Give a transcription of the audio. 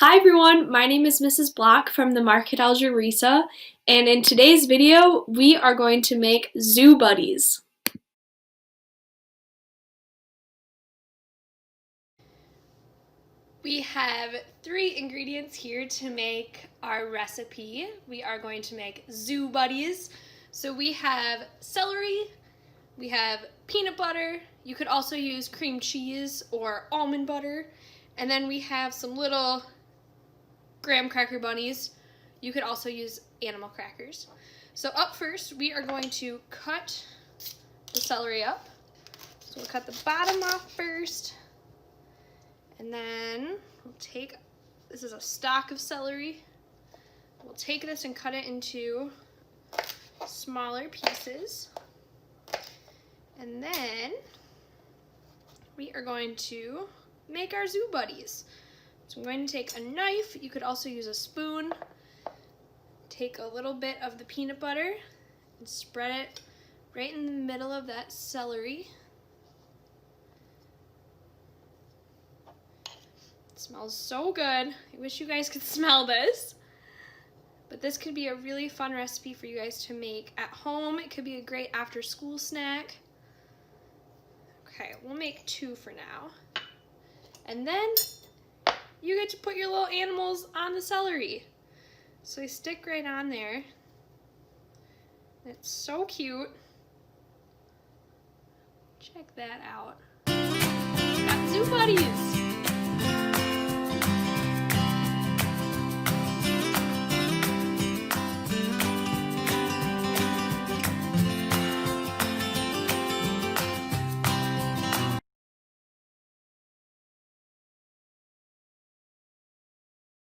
Hi everyone, my name is Mrs. Bloch from the Marquette-Alger, and in today's video we are going to make zoo buddies. We have 3 ingredients here to make our recipe. We are going to make zoo buddies. So we have celery, we have peanut butter, you could also use cream cheese or almond butter, and then we have some little graham cracker bunnies. You could also use animal crackers. So up first, we are going to cut the celery up. So we'll cut the bottom off first, and then we'll take, this is a stalk of celery. We'll take this and cut it into smaller pieces. And then we are going to make our zoo buddies. So I'm going to take a knife, you could also use a spoon, take a little bit of the peanut butter and spread it right in the middle of that celery. It smells so good. I wish you guys could smell this. But this could be a really fun recipe for you guys to make at home. It could be a great after school snack. Okay, we'll make 2 for now. And then you get to put your little animals on the celery. So they stick right on there. It's so cute. Check that out. Got zoo buddies.